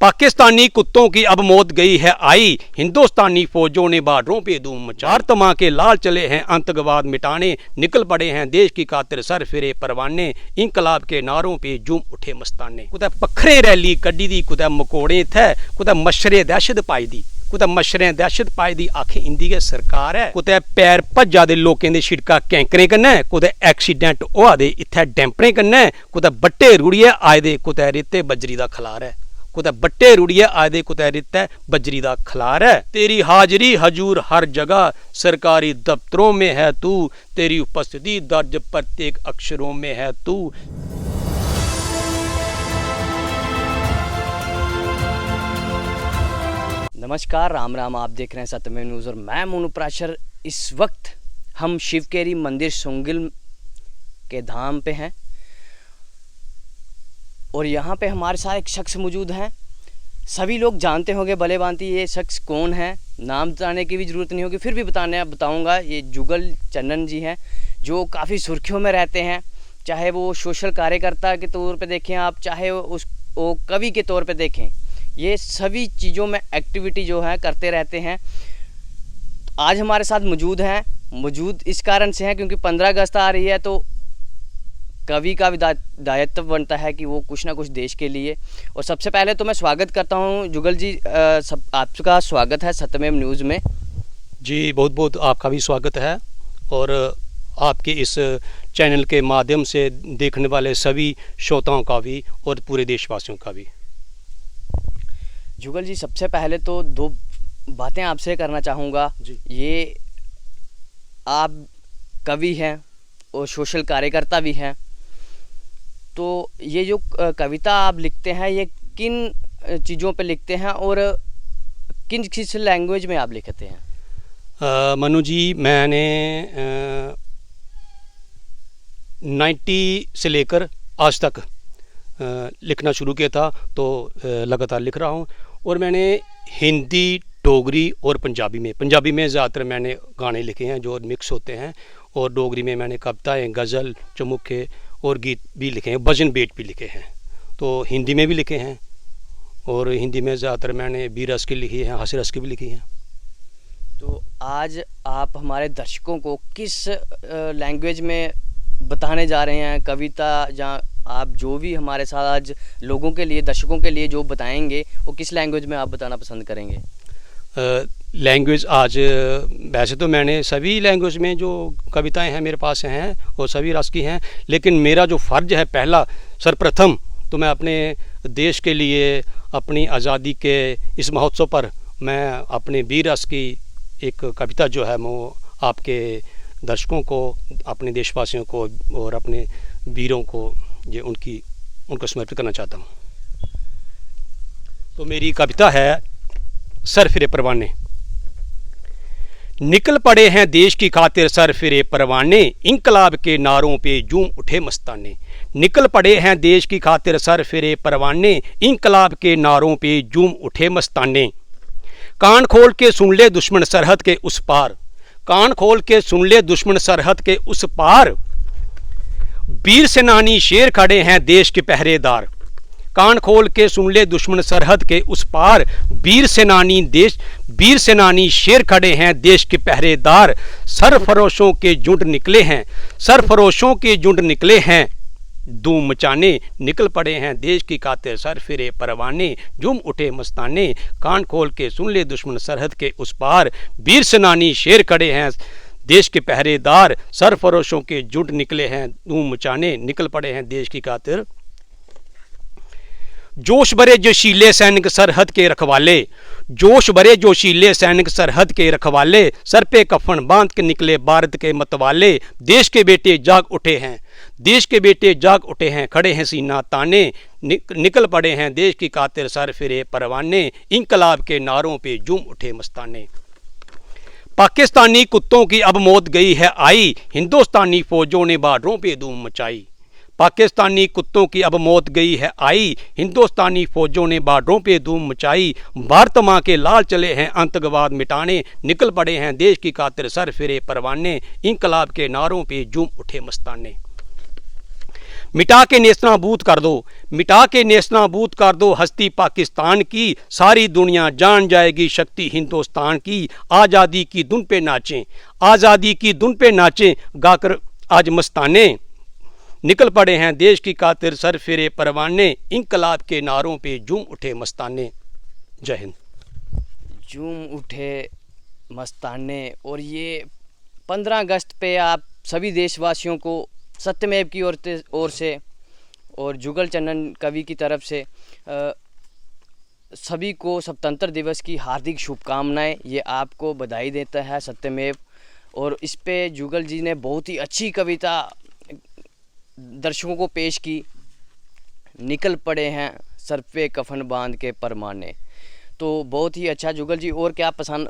पाकिस्तानी कुत्तों की अब मौत गई है आई, हिंदुस्तानी फौजों ने बॉर्डरों पे धूम मचा, तमा के लाल चले हैं आतंकवाद मिटाने, निकल पड़े हैं देश की खातिर सर फिरे परवाने, इंकलाब के नारों पे जूम उठे मस्ताने। कुदै पखरे रैली कड्डी दी, कुदै मकोड़े थे, कुदै मशरे दहशत पाई दी, कुदै मशरें दहशत पाई दी, आखे इंदी गै सरकार है। कुदै पैर भज्जा दे लोकें दे छिड़का कैंकरें कन्नै, कुदै एक्सीडेंट होआ दे इत्थै डैंपरें कन्नै, कुदै बट्टे रुड़ियै आए दे, कुदै रेते बजरी दा खलार है, कुदै बट्टे रुड़ियै आए दे, कुदै रेतै बजरी दा खलार है। तेरी हाजरी हजूर हर जगह, सरकारी दफ्तरों में है तू, तेरी उपस्थिति दर्ज प्रत्येक अक्षरों में है तू। नमस्कार, राम राम। आप देख रहे हैं सत्यमेव न्यूज़ और मैं मोनू प्राशर। इस वक्त हम शिवकेरी मंदिर सुंगिल के धाम पे हैं और यहाँ पे हमारे साथ एक शख्स मौजूद हैं। सभी लोग जानते होंगे भले भांति ये शख्स कौन है, नाम बताने की भी ज़रूरत नहीं होगी, फिर भी बताऊंगा। ये जुगल चन्नन जी हैं जो काफ़ी सुर्खियों में रहते हैं, चाहे वो सोशल कार्यकर्ता के तौर पे देखें आप, चाहे वो कवि के तौर पे देखें, ये सभी चीज़ों में एक्टिविटी जो है करते रहते हैं। आज हमारे साथ मौजूद इस कारण से हैं क्योंकि 15 अगस्त आ रही है, तो कवि का भी दायित्व बनता है कि वो कुछ ना कुछ देश के लिए। और सबसे पहले तो मैं स्वागत करता हूँ जुगल जी, आपका स्वागत है सत्यमेव न्यूज़ में। जी बहुत बहुत आपका भी स्वागत है और आपके इस चैनल के माध्यम से देखने वाले सभी श्रोताओं का भी और पूरे देशवासियों का भी। जुगल जी, सबसे पहले तो दो बातें आपसे करना चाहूँगा। ये आप कवि हैं और सोशल कार्यकर्ता भी हैं, तो ये जो कविता आप लिखते हैं ये किन चीज़ों पे लिखते हैं और किस लैंग्वेज में आप लिखते हैं? मनु जी, मैंने 90 से लेकर आज तक लिखना शुरू किया था, तो लगातार लिख रहा हूँ। और मैंने हिंदी, डोगरी और पंजाबी में ज़्यादातर मैंने गाने लिखे हैं जो मिक्स होते हैं, और डोगरी में मैंने कविताएँ, गज़ल, चमुखे और गीत भी लिखे हैं, भजन बेट भी लिखे हैं। तो हिंदी में भी लिखे हैं और हिंदी में ज़्यादातर मैंने वीर रस की लिखी हैं, हास्य रस की भी लिखी हैं। तो आज आप हमारे दर्शकों को किस लैंग्वेज में बताने जा रहे हैं कविता, जहाँ आप जो भी हमारे साथ आज लोगों के लिए, दर्शकों के लिए जो बताएंगे, वो किस लैंग्वेज में आप बताना पसंद करेंगे? लैंग्वेज आज वैसे तो मैंने सभी लैंग्वेज में जो कविताएं हैं मेरे पास हैं और सभी रस की हैं, लेकिन मेरा जो फ़र्ज है पहला सर्वप्रथम, तो मैं अपने देश के लिए, अपनी आज़ादी के इस महोत्सव पर मैं अपने वीर रस की एक कविता जो है वो आपके दर्शकों को, अपने देशवासियों को और अपने वीरों को ये उनको समर्पित करना चाहता हूँ। तो मेरी कविता है सर फिरे परवाने। निकल पड़े हैं देश की खातिर सर फिरे परवाने, इंकलाब के नारों पे जूम उठे मस्ताने। निकल पड़े हैं देश की खातिर सर फिरे परवाने, इंकलाब के नारों पे जूम उठे मस्ताने। कान खोल के सुन ले दुश्मन सरहद के उस पार, कान खोल के सुन ले दुश्मन सरहद के उस पार, वीर सेनानी शेर खड़े हैं देश के पहरेदार। कान खोल के सुन ले दुश्मन सरहद के उस पार, वीर सेनानी शेर खड़े हैं देश के पहरेदार। सरफरोशों के झुंड निकले हैं, सरफरोशों के झुंड निकले हैं धूम मचाने। निकल पड़े हैं देश की खातिर सर फिरे परवाने, झूम उठे मस्ताने। कान खोल के सुन ले दुश्मन सरहद के उस पार, वीर सेनानी शेर खड़े हैं देश के पहरेदार। सरफरोशों के झुंड निकले हैं धूम मचाने, निकल पड़े हैं देश की खातिर। जोश भरे जोशीले सैनिक सरहद के रखवाले, जोश भरे जोशीले सैनिक सरहद के रखवाले, सर पे कफन बांध के निकले भारत के मतवाले। देश के बेटे जाग उठे हैं, देश के बेटे जाग उठे हैं, खड़े हैं सीना ताने। निकल पड़े हैं देश की खातिर सर फिरे परवाने, इंकलाब के नारों पे जूम उठे मस्ताने। पाकिस्तानी कुत्तों की अब मौत गई है आई, हिंदुस्तानी फौजों ने बॉर्डरों पे धूम मचाई। पाकिस्तानी कुत्तों की अब मौत गई है आई, हिंदुस्तानी फौजों ने बॉर्डरों पे धूम मचाई। भारत माँ के लाल चले हैं आतंकवाद मिटाने, निकल पड़े हैं देश की खातिर सर फिरे परवाने, इंकलाब के नारों पे जूम उठे मस्ताने। मिटा के नेस्तनाबूद कर दो, मिटा के नेस्तनाबूद कर दो हस्ती पाकिस्तान की, सारी दुनिया जान जाएगी शक्ति हिंदुस्तान की। आज़ादी की धुन पे नाचें, आज़ादी की धुन पे नाचें, गाकर आज मस्ताने। निकल पड़े हैं देश की खातिर सर फिरे परवाने, इंकलाब के नारों पे झूम उठे मस्ताने। जय हिंद। झूम उठे मस्ताने। और ये 15 अगस्त पे आप सभी देशवासियों को सत्यमेव की ओर से और जुगल चन्नन कवि की तरफ से सभी को स्वतंत्र दिवस की हार्दिक शुभकामनाएं। ये आपको बधाई देता है सत्यमेव। और इस पे जुगल जी ने बहुत ही अच्छी कविता दर्शकों को पेश की। निकल पड़े हैं सर पे कफन बांध के परमाने। तो बहुत ही अच्छा जुगल जी। और क्या पसंद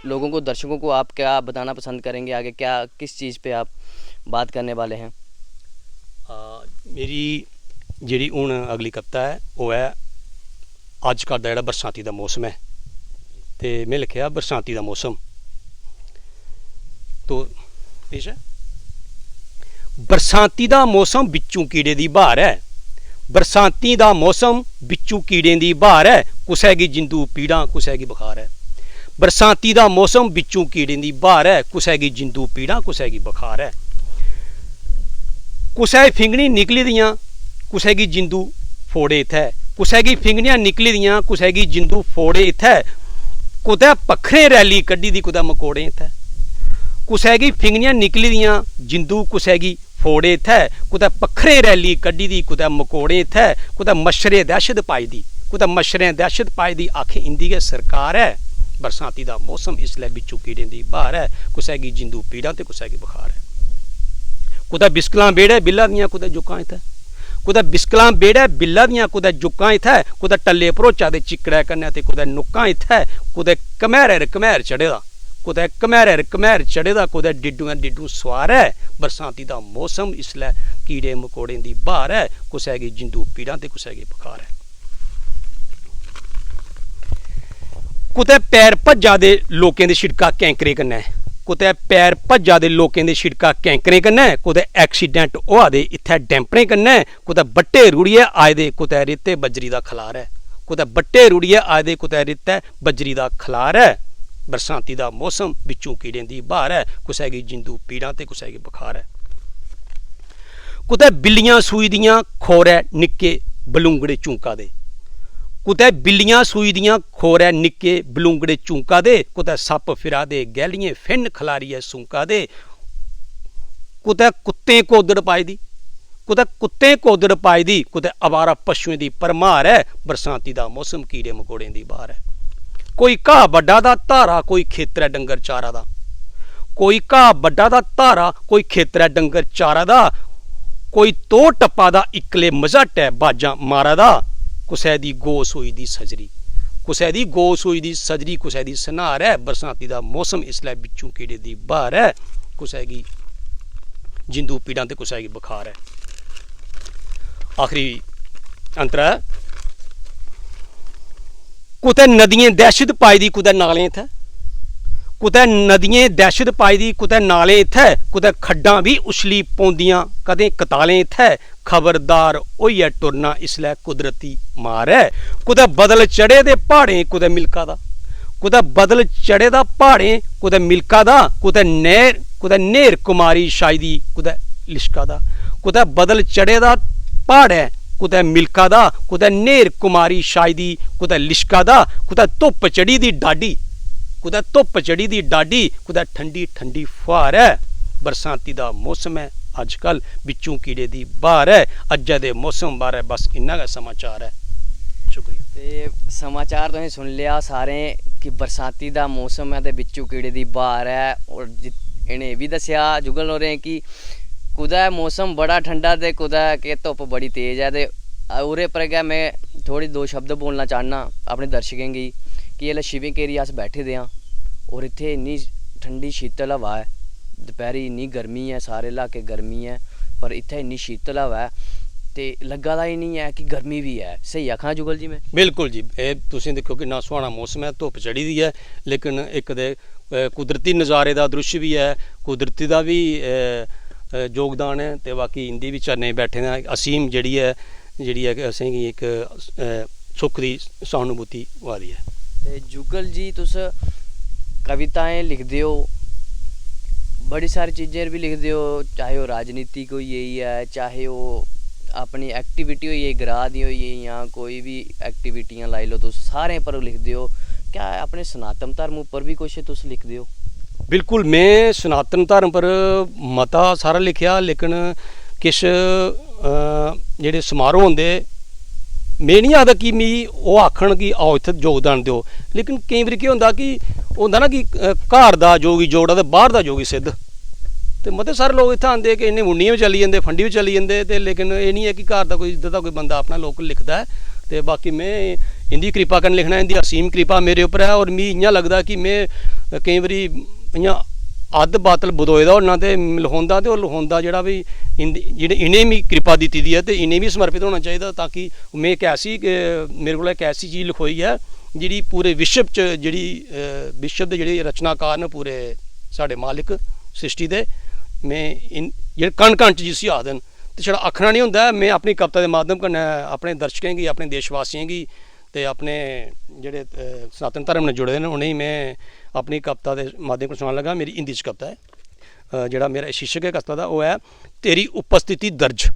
लोगों को, दर्शकों को आप क्या बताना पसंद करेंगे आगे, क्या किस चीज़ पे आप बात करने वाले हैं? मेरी जी हूँ अगली कविता है वो है अज का जोड़ा बरसाती का मौसम है, तो मैं लिखा बरसाती का मौसम। तो पेश है, बरसाती का मौसम बिच्चू कीड़े की बहार है, बरसाती का मौसम बिच्चू कीड़े की बहार है, कुसै गी जिंदू पीड़ा कुसै गी बुखार है। बरसाती का मौसम बिच्चू कीड़े की बहार है, कुसै गी जिंदू पीड़ा कुसै गी बुखार है। कुसै फिंगनी निकली दियां कुसै गी जिंदू फोड़े इत्थै, कुसै गी फिंगनियां निकली दियां कुसै गी जिंदू फोड़े इत्थै, कुतै पक्खरे रैली कड्ढी दी कुतै मकोड़े इत्थै। कुसै गी फिंगनियां निकली दियां जिंदू कुसै गी फोड़े इत्थै, कुतै पक्खरे रैली कड्ढी दी कुतै मकोड़े इत्थै, कुतै मच्छरें दहशत पाई दी कुतै मच्छरें दहशत पाई दी, आखे इंदी गै सरकार है। बरसाती का मौसम इसलै बिच्चू कीड़ें दी बहार है, कुसै गी जिंदू पीड़ा ते कुसै गी बुखार है। कुतै बिस्कलां बेड़े बिल्ला दियां कुतै जुक्कां इत्थै, कुतै बिस्कलां बेड़े बिल्ला दियां कुतै जुक्कां इत्थै, कुतै टल्ले भरोचा दे चिकड़ै कन्नै ते कुतै नुक्कां इत्थै, कुतै घमैरे घमैर चढ़े दा कुतै घमैरे घमैर चढ़े दा, कुतै डिड्डुएं डिड्डू सुआर है। बरसाती का मौसम इसलै कीड़े मकोड़ें दी बहार है, कुसै गी जिंदू पीड़ा ते कुसै गी बुखार है। कुतै पैर भज्जा दे लोकें दे छिड़का कैंकरे कन्नै, कुतै पैर भज्जा दे लोकें दे छिड़का कैंकरें कन्नै, कुतै एक्सीडेंट होआ दे इत्थै डैंपरें कन्नै, कुतै बट्टे रुड़ियै आए दे कुतै रेते बजरी दा खलार है, कुतै बट्टे रुड़ियै आए दे कुतै रेते बजरी दा खलार है। बरसाती का मौसम बिच्चू कीड़ें दी बहार है, कुसै गी जिंदू पीड़ा ते कुसै गी बुखार है। कुतै बिल्लियां सूई दियां खोरै निक्के बलूंगड़े चूंका दे, कुतै बिल्लियां सूई दियां खोरै निक्के बलूंगड़े चूंका दे, कुतै सप्प फिरा दे गैलियें फिन खलारियै सूंका दे, कुतै कुत्तें कोदड़ पाई दी कुतै कुत्तें कोदड़ पाई दी, कुतै अवारा पशुएं दी भरमार है। बरसाती का मौसम कीड़े मकोड़ें दी बहार है। कोई घाह बड्डा दा धारा कोई खेतरै डंगर चारा दा, कोई घाह बड्डा दा धारा कोई खेतरै डंगर चारा दा, कोई तो टप्पा दा इक्कले मझाट है बाजां मारा दा, कुसै दी गौ सोई दी सजरी कुसै दी गौ सोई दी सजरी कुसै दी सनार है। बरसाती का मौसम इसलै बिच्चू कीड़े दी बहार है, कुसै गी जिंदू पीड़ा ते कुसै गी बुखार है। आखिरी अंतरा है, कुतै नदियें दहशत पाई दी कुतै नालें इत्थै, कुतै नदियें दहशत पाई दी कुतै नालें इत्थै, कुतै खड्डां भी उछली पौंदियां कदें कतालें इत्थै। खबरदार होइयै टुरना इसलै कुदरती मार है। कुतै बदल चढ़े दे प्हाड़ें कुतै मिल्का दा, कुतै बदल चढ़े दा प्हाड़ें कुतै मिल्का दा, कुतै नेर कुमारी शायदी कुतै लिशका दा, कुतै बदल चढ़े दा प्हाड़ें कुतै मिल्का दा, कुतै नेर कुमारी शायदी कुतै लिशका दा, कुतै धुप्प चढ़ी दी डाडी कुतै धुप्प चढ़ी दी डाडी, कुतै ठंडी ठंडी फुहार है। बरसाती का मौसम है अजकल बिच्चू कीड़े दी बहार है। अज्जै दे मौसम बारै बस इन्ना गै समाचार है। शुक्रिया। ते समाचार तुसें सुन लिया सारे कि बरसाती का मौसम है ते बिच्चू कीड़े दी बहार है। और इन्हें भी दस्सेआ जुगल होरें कि कुदै मौसम बड़ा ठंडा ते कुदै कि धुप्प बड़ी तेज़ है। ते ओह्दे पर गै मैं थोड़ी दो शब्द बोलना चाहना अपने दर्शकें गी कि जेल्लै शिविंग एरिया अस बैठे दे आं और इत्थै इन्नी ठंडी शीतल हवा है। दपैह्री इन्नी गर्मी है, सारे इलाके गर्मी है, पर इत्थै इन्नी शीतल हवा है ते लग्गा दा ही नहीं है कि गर्मी भी है। सही आखां जुगल जी मैं? बिल्कुल जी, तुसीं देखो किन्ना सुहाना मौसम है, धुप्प चढ़ी दी है, लेकिन इक दे कुदरती नज़ारे का दृश्य भी है, कुदरती का भी योगदान है। तो बाकी इंदी भी चरने बैठे ने असीम जी है असेंगी एक सुख की सहानुभूति वाली है। ते जुगल जी तुस कविताएं लिखदे हो, बड़ी सारी चीज़ें भी लिखदे हो, चाहे वो राजनीति कोई यही है, चाहे वो अपनी एक्टिविटी होई है ग्राह दी होई है, या कोई भी एक्टिविटियां लाई लो, तुस सारे पर लिखदे हो। क्या अपने सनातन धर्म उपर भी कुछ तुस लिखदे हो? बिल्कुल, मैं सनातन धर्म पर मता सारा लिखिया, लेकिन किश जेह्ड़े समारोह होंदे में नहीं आखदा कि मिगी ओह् आखन कि आओ इत्थै योगदान देओ, लेकिन केईं बारी केह् होंदा कि होंदा ना कि घर दा जोगी जोड़ा ते बाहर दा जोगी सिद्ध। ते मते सारे लोग इत्थै आंदे कि इन्ने मुन्नियां भी चली जंदे, फंडी भी चली जंदे, ते लेकिन एह् नहीं है कि घर दा कोई इद्धर दा कोई बंदा अपना लोक लिखदा है। ते बाकी में इंदी कृपा कन्नै लिखना, इंदी असीम कृपा मेरे उप्पर है। और मिगी इ'यां लगदा कि में केईं बारी इ'यां अद्ध बातल बदोए दा होना, ते लखोंदा ते ओह् लखोंदा जेह्ड़ा भी जेह्ड़े इ'नें मिगी कृपा दित्ती दी है, ते इ'नें बी समर्पित होना चाहिदा, ताकि में एक ऐसी मेरे कोल एक ऐसी चीज़ लखोई है जेह्ड़ी पूरे विश्व च जेह्ड़ी विश्व दे जेह्ड़े रचनाकार न पूरे साढ़े मालिक सृष्टि दे, में जेह्ड़े कण कण च जिसी आखदे न, ते छड़ा आखना नहीं होंदा है। में अपनी कविता के माध्यम कन्नै अपने दर्शकें गी, अपने देशवासियों गी, ते अपने जेह्ड़े सनातन धर्म ने जुड़े दे न उ'नेंगी मैं अपनी कविता के माध्यम कन्नै सनान लगा। मेरी हिंदी च कविता है, जेह्ड़ा मेरा शीर्षक है कविता दा ओह् है तेरी उपस्थिति दर्ज।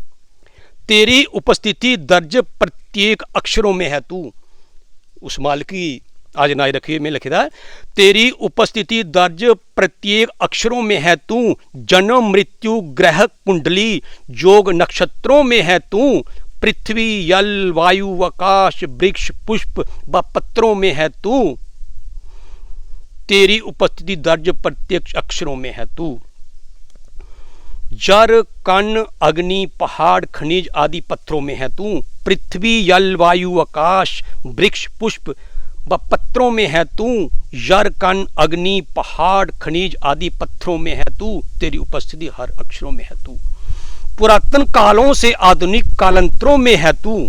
तेरी उपस्थिति दर्ज प्रत्येक अक्षरों में है तू। उस मालिक की आज नाई रखी में लिखे है, तेरी उपस्थिति दर्ज प्रत्येक अक्षरों में है तू, जन्म मृत्यु ग्रह कुंडली योग नक्षत्रों में है तू, पृथ्वी जल वायु आकाश वृक्ष पुष्प व पत्रों में है तू। तेरी उपस्थिति दर्ज प्रत्येक अक्षरों में है तू। जर कण अग्नि पहाड़ खनिज आदि पत्थरों में है तू, पृथ्वी जल वायु आकाश वृक्ष पुष्प व पत्रों में है तू। जर कण अग्नि पहाड़ खनिज आदि पत्थरों में है तू, तेरी उपस्थिति हर अक्षरों में है तू। पुरातन कालों से आधुनिक कालांतरों में है तू,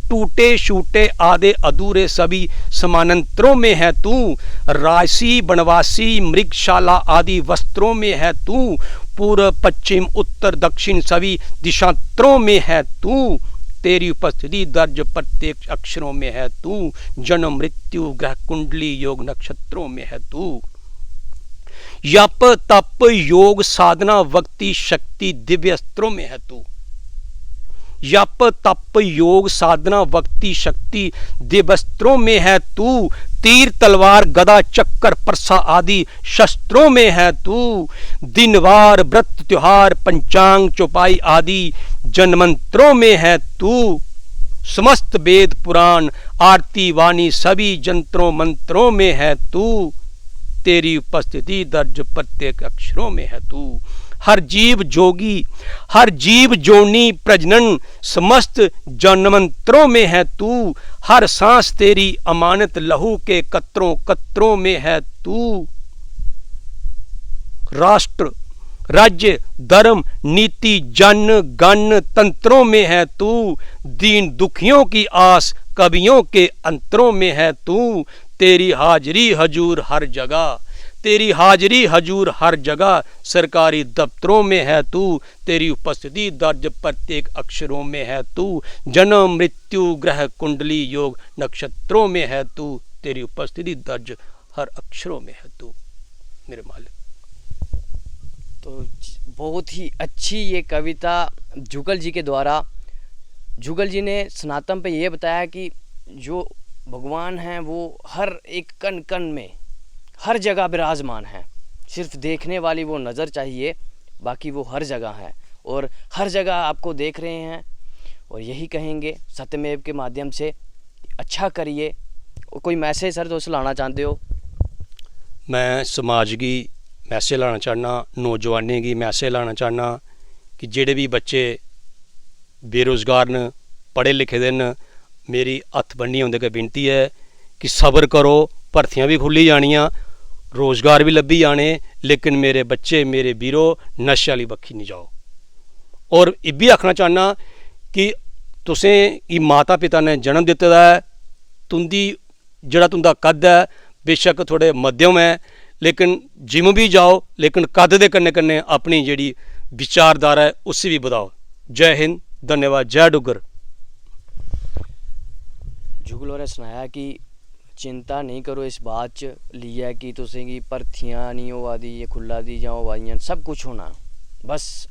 टूटे शूटे आधे अधूरे सभी समानांतरों में है तू। राशि बनवासी मृगशाला आदि वस्त्रों में है तू, पूर्व पश्चिम उत्तर दक्षिण सभी दिशांतरों में है तू। तेरी उपस्थिति दर्ज प्रत्येक अक्षरों में है तू, जन्म मृत्यु ग्रह कुंडली योग नक्षत्रों में है तू। यप तप योग साधना भक्ति शक्ति दिव्य अस्त्रों में है तू। यप तप योग साधना भक्ति शक्ति दिव्यस्त्रों में है तू। तीर तलवार गदा चक्कर परसा आदि शस्त्रों में है तू। दिनवार व्रत त्योहार पंचांग चौपाई आदि जनमंत्रों में है तू। समस्त वेद पुराण आरती वाणी सभी जंत्रों मंत्रों में है तू। तेरी उपस्थिति दर्ज प्रत्येक अक्षरों में है तू। हर जीव जोगी हर जीव जोनी प्रजनन समस्त जनमंत्रों में है तू। हर सांस तेरी अमानत लहू के कतरों कतरों में है तू। राष्ट्र राज्य धर्म नीति जन गण तंत्रों में है तू। दीन दुखियों की आस कवियों के अंतरों में है तू। तेरी हाजिरी हजूर हर जगह, तेरी हाजिरी हजूर हर जगह सरकारी दफ्तरों में है तू। तेरी उपस्थिति दर्ज प्रत्येक अक्षरों में है तू। जन्म मृत्यु ग्रह कुंडली योग नक्षत्रों में है तू। तेरी उपस्थिति दर्ज हर अक्षरों में है तू मेरे मालिक। तो बहुत ही अच्छी ये कविता जुगल जी के द्वारा, जुगल जी ने सनातन पे ये बताया कि जो भगवान हैं वो हर एक कण कण में हर जगह विराजमान है। सिर्फ देखने वाली वो नज़र चाहिए, बाकी वो हर जगह है और हर जगह आपको देख रहे हैं। और यही कहेंगे सत्यमेव के माध्यम से, अच्छा करिए। और कोई मैसेज सर तुस लाना चाहते हो? मैं समाज की मैसेज लाना चाहना, नौजवानें की मैसेज लाना चाहना कि जेड़े भी बच्चे बेरोज़गार न पढ़े लिखे दे न, मेरी हत्थ बन्नी उंदे अग्गें विनती है कि सब्र करो, भर्थियां भी खुल्ली जानियां, रोज़गार भी लब्भी जाने, लेकिन मेरे बच्चे मेरे वीरो नशे आह्ली बक्खी नहीं जाओ। और इह बी आखना चाहना कि तुसें गी माता पिता ने जन्म दित्ते दा है, तुंदी जेह्ड़ा तुंदा कद है बेशक थोड़े मध्यम है, लेकिन जिम भी जाओ, लेकिन कद दे कन्नै कन्नै अपनी जेह्ड़ी विचारधारा है उसी भी बताओ। जय हिंद, धन्यवाद, जय डुगर। जुगल होरें सनाया कि चिंता नहीं करो इस बात च लिया कि तुसें गी भर्थियां नहीं होआ दी या खुल्ला दी जां होआ दियां, सब कुछ होना, बस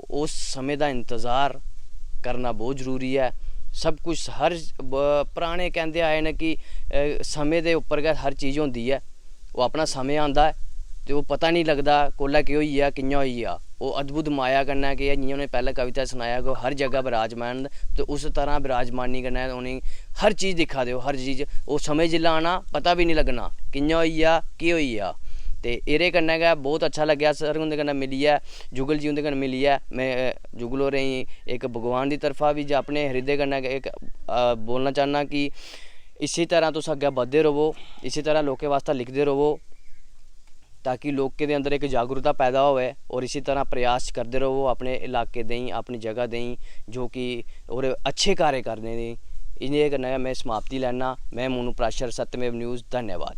उस समय दा इंतज़ार करना बहुत ज़रूरी है। सब कुछ हर पराने कहंदे आए न कि समय दे उप्पर गै हर चीज़ होंदी है। वो अपना समय आंदा है ते वो पता नहीं लगदा कोल्लै केह् होई गेआ कि'यां होई गेआ। वो अद्भुत माया कन्नै कि जि'यां उ'नें पैह्लें कविता सनाया कि हर जगह विराजमान, ते उस तरह विराजमानी कन्नै उ'नें हर चीज़ दिक्खा दे, हर चीज़ वो समय जिल्लै आना पता भी नहीं लग्गना कि'यां होई गेआ केह् होई गेआ। ते एह्दे कन्नै गै बहुत अच्छा लग्गेआ सर उं'दे कन्नै मिलियै, जुगल जी उं'दे कन्नै मिलियै। में जुगल होरें गी इक भगवान दी तरफा बी अपने हृदय कन्नै इक बोलना चाह्न्नां कि इसी तरह तुस अग्गें बधदे रवो, इसी तरह लोकें वास्तै लिखदे रवो ताकि लोकें दे अंदर एक जागरूकता पैदा होवे, और इसी तरह प्रयास करदे रवो अपने इलाके देई, अपनी जगह देई, जो कि और अच्छे कार्य करने दी। इ'दे कन्नै मैं समाप्ति लैना। मैं मोनू प्राशर, सत्यमेव न्यूज़, धन्यवाद।